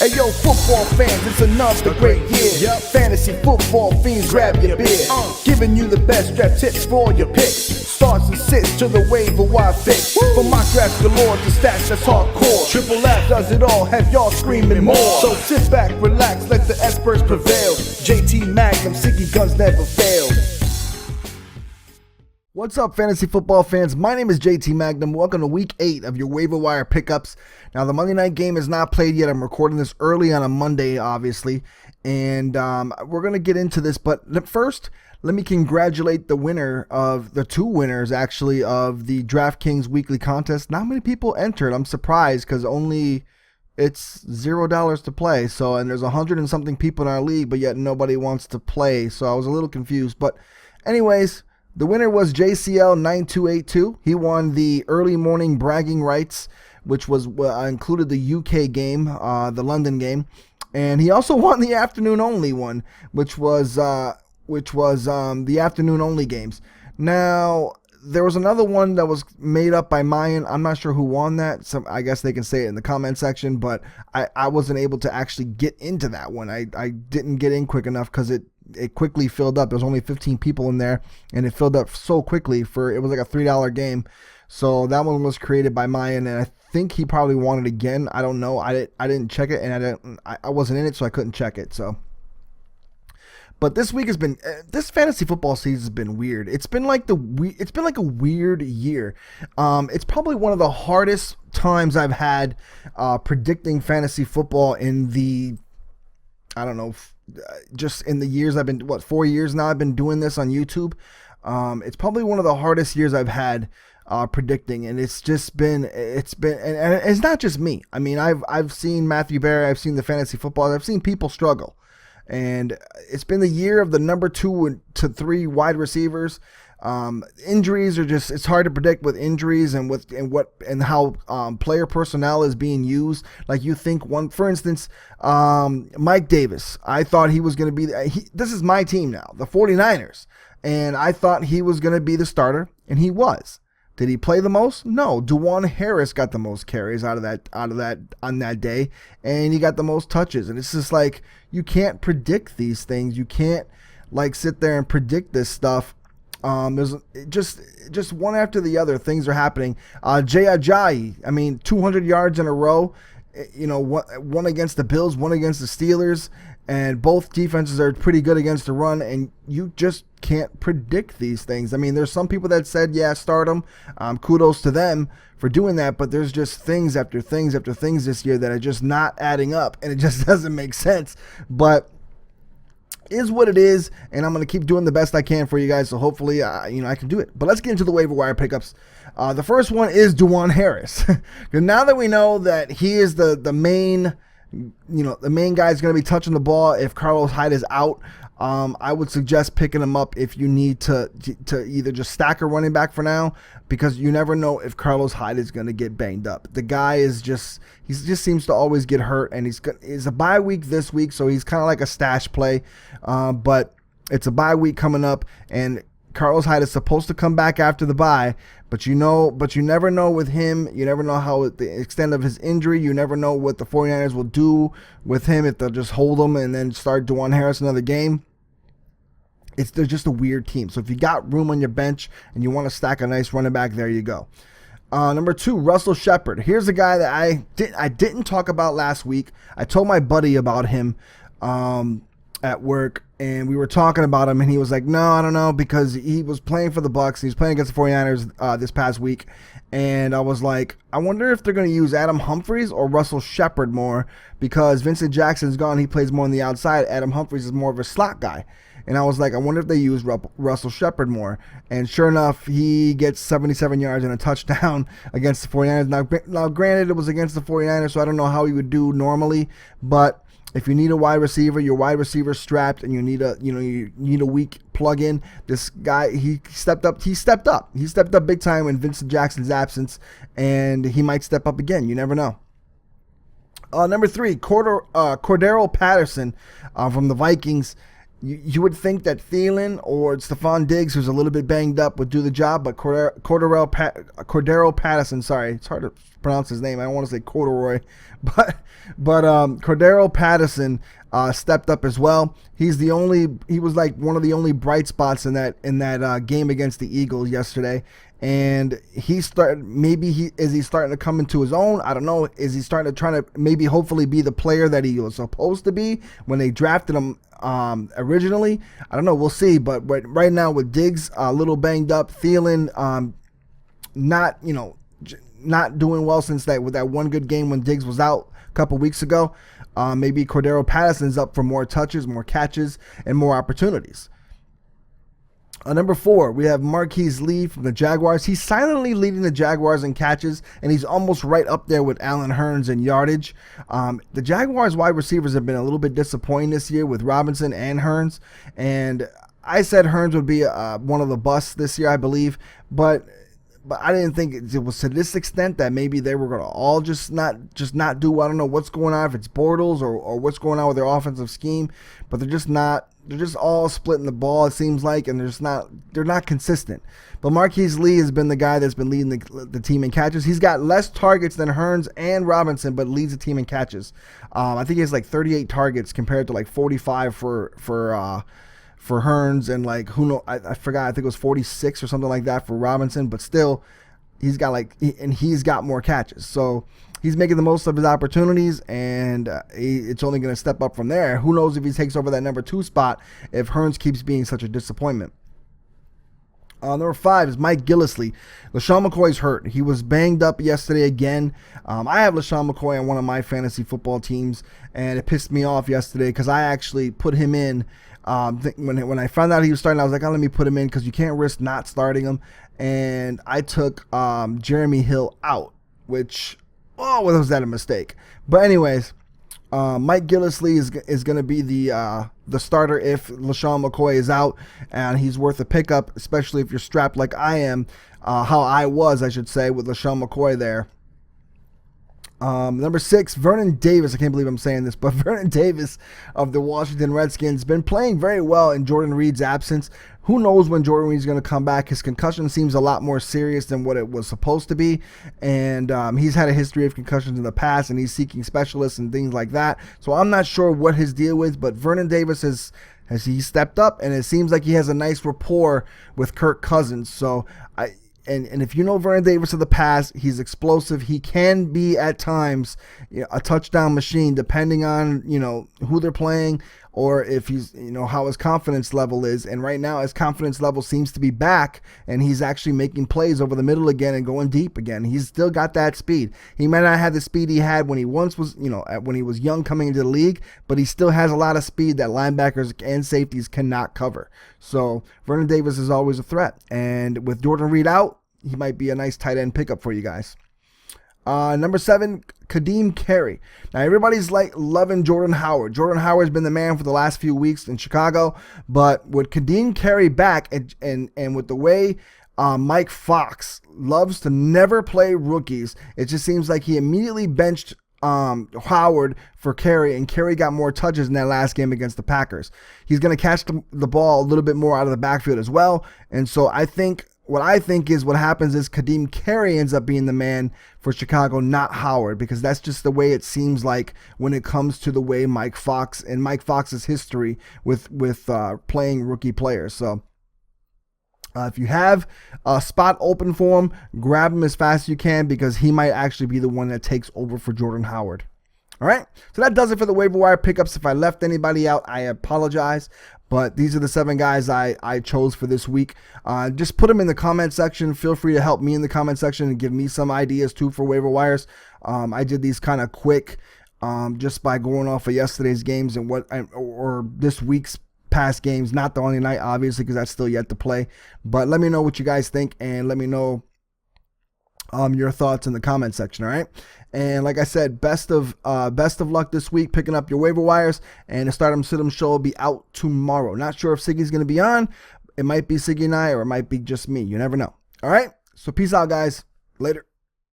Hey yo, football fans, it's another great year. Fantasy football fiends, grab your beer. Giving you the best draft tips for all your picks. Starts and sits to the waiver wire fix. From mock drafts galore to stats that's hardcore. Triple F does it all, have y'all screaming more. So sit back, relax, let the experts prevail. JT Magnum, Siggy Guns never fail. What's up, fantasy football fans? My name is JT Magnum. Welcome to week 8 of your waiver wire pickups. Now, the Monday night game is not played yet. I'm recording this early on a Monday, obviously, and we're going to get into this. But first, let me congratulate the winner of the two winners, actually, of the DraftKings weekly contest. Not many people entered. I'm surprised because it's $0 to play. So, and there's 100 and something people in our league, but yet nobody wants to play. So I was a little confused. But anyways, the winner was JCL9282. He won the early morning bragging rights, which was included the UK game, the London game, and he also won the afternoon only one, which was the afternoon only games. Now there was another one that was made up by Mayan. I'm not sure who won that. So I guess they can say it in the comment section, but I wasn't able to actually get into that one. I didn't get in quick enough because it quickly filled up. There's only 15 people in there, and it filled up so quickly. It was like a $3 game. So that one was created by Mayan, and I think he probably won it again. I don't know. I didn't check it, and I wasn't in it, so I couldn't check it. So, but this week has been this fantasy football season has been weird. It's been like a weird year. It's probably one of the hardest times I've had predicting fantasy football in the, I don't know, just in the years I've been, 4 years now I've been doing this on YouTube. It's probably one of the hardest years I've had predicting, and it's been, and it's not just me. I mean, I've seen Matthew Berry, I've seen the fantasy football, I've seen people struggle, and it's been the year of the number 2 to 3 wide receivers. Injuries are just, it's hard to predict with injuries and how player personnel is being used. Like, you think for instance, Mike Davis, I thought he was going to be, this is my team now, the 49ers, and I thought he was going to be the starter, and he was. Did he play the most? No. DuJuan Harris got the most carries out of that on that day, and he got the most touches. And it's just like, you can't predict these things. You can't like sit there and predict this stuff. There's just one after the other. Things are happening. Jay Ajayi, I mean, 200 yards in a row. You know, one against the Bills, one against the Steelers, and both defenses are pretty good against the run, and you just can't predict these things. I mean, there's some people that said, yeah, start them. Kudos to them for doing that, but there's just things after things after things this year that are just not adding up, and it just doesn't make sense. But is what it is, and I'm going to keep doing the best I can for you guys, so hopefully I can do it. But let's get into the waiver wire pickups. The first one is DuJuan Harris. Now that we know that he is the main, the main guy is going to be touching the ball if Carlos Hyde is out, I would suggest picking him up if you need to either just stack a running back for now, because you never know if Carlos Hyde is going to get banged up. The guy he just seems to always get hurt, and he's a bye week this week, so he's kind of like a stash play, but it's a bye week coming up, and Carlos Hyde is supposed to come back after the bye, but you never know with him. You never know how the extent of his injury. You never know what the 49ers will do with him, if they'll just hold him and then start DuJuan Harris another game. They're just a weird team. So if you got room on your bench and you want to stack a nice running back, there you go. Number 2, Russell Shepard. Here's a guy that I didn't talk about last week. I told my buddy about him at work, and we were talking about him, and he was like, no, I don't know, because he was playing for the Bucs. He was playing against the 49ers this past week, and I was like, I wonder if they're going to use Adam Humphries or Russell Shepard more, because Vincent Jackson's gone. He plays more on the outside. Adam Humphries is more of a slot guy. And I was like, I wonder if they use Russell Shepard more. And sure enough, he gets 77 yards and a touchdown against the 49ers. Now, granted, it was against the 49ers, so I don't know how he would do normally. But if you need a wide receiver, your wide receiver's strapped, and you need a weak plug-in, this guy, he stepped up. He stepped up big time in Vincent Jackson's absence, and he might step up again. You never know. Number 3, Cordarrelle Patterson from the Vikings. You would think that Thielen or Stephon Diggs, who's a little bit banged up, would do the job, but Cordarrelle Patterson, sorry, it's hard to pronounce his name. I don't want to say corduroy, but Cordarrelle Patterson stepped up as well. He was like one of the only bright spots in that game against the Eagles yesterday. And is he starting to come into his own? I don't know. Is he starting to try to maybe hopefully be the player that he was supposed to be when they drafted him originally? I don't know. We'll see. But right now with Diggs a little banged up, Thielen not doing well since with that one good game when Diggs was out a couple weeks ago. Maybe Cordarrelle Patterson's up for more touches, more catches, and more opportunities. Number 4, we have Marquise Lee from the Jaguars. He's silently leading the Jaguars in catches, and he's almost right up there with Allen Hurns in yardage. The Jaguars wide receivers have been a little bit disappointing this year with Robinson and Hurns, and I said Hurns would be one of the busts this year, I believe, but I didn't think it was to this extent that maybe they were going to all just not do. I don't know what's going on, if it's Bortles or what's going on with their offensive scheme, but they're just all splitting the ball, it seems like, and they're not consistent. But Marquise Lee has been the guy that's been leading the team in catches. He's got less targets than Hurns and Robinson, but leads the team in catches. I think he has like 38 targets compared to like 45 for Hurns, and like I forgot, I think it was 46 or something like that for Robinson, but still he's got more catches. So he's making the most of his opportunities, and it's only going to step up from there. Who knows if he takes over that number 2 spot if Hurns keeps being such a disappointment. Number 5 is Mike Gillislee. LeSean McCoy's hurt. He was banged up yesterday again. I have LeSean McCoy on one of my fantasy football teams, and it pissed me off yesterday because I actually put him in. When I found out he was starting, I was like, let me put him in because you can't risk not starting him. And I took Jeremy Hill out, which, was that a mistake? But anyways, Mike Gillislee is going to be the starter if LeSean McCoy is out, and he's worth a pickup, especially if you're strapped like I am, how I was, I should say, with LeSean McCoy there. Number 6, Vernon Davis. I can't believe I'm saying this, but Vernon Davis of the Washington Redskins been playing very well in Jordan Reed's absence. Who knows when Jordan Reed's going to come back? His concussion seems a lot more serious than what it was supposed to be, and he's had a history of concussions in the past, and he's seeking specialists and things like that. So I'm not sure what his deal is, but Vernon Davis has he stepped up, and it seems like he has a nice rapport with Kirk Cousins. So And if you know Vernon Davis of the past, he's explosive. He can be at times a touchdown machine, depending on who they're playing or if he's how his confidence level is. And right now, his confidence level seems to be back, and he's actually making plays over the middle again and going deep again. He's still got that speed. He might not have the speed he had when he once was when he was young coming into the league, but he still has a lot of speed that linebackers and safeties cannot cover. So Vernon Davis is always a threat, and with Jordan Reed out, he might be a nice tight end pickup for you guys. Number 7, KaDeem Carey. Now, everybody's loving Jordan Howard. Jordan Howard's been the man for the last few weeks in Chicago, but with KaDeem Carey back and with the way Mike Fox loves to never play rookies, it just seems like he immediately benched Howard for Carey, and Carey got more touches in that last game against the Packers. He's going to catch the ball a little bit more out of the backfield as well, and so what happens is KaDeem Carey ends up being the man for Chicago, not Howard, because that's just the way it seems like when it comes to the way Mike Fox's history with playing rookie players. So if you have a spot open for him, grab him as fast as you can, because he might actually be the one that takes over for Jordan Howard. All right, so that does it for the waiver wire pickups. If I left anybody out, I apologize, but these are the 7 guys I chose for this week. Just put them in the comment section. Feel free to help me in the comment section and give me some ideas too for waiver wires. I did these kind of quick just by going off of yesterday's games and or this week's past games, not the only night, obviously, because that's still yet to play. But let me know what you guys think, and let me know your thoughts in the comment section. All right, and like I said, best of luck this week picking up your waiver wires, and the Stardom Situm show will be out tomorrow. Not sure if Siggy's going to be on. It might be Siggy and I, or it might be just me. You never know. All right, so peace out, guys. Later.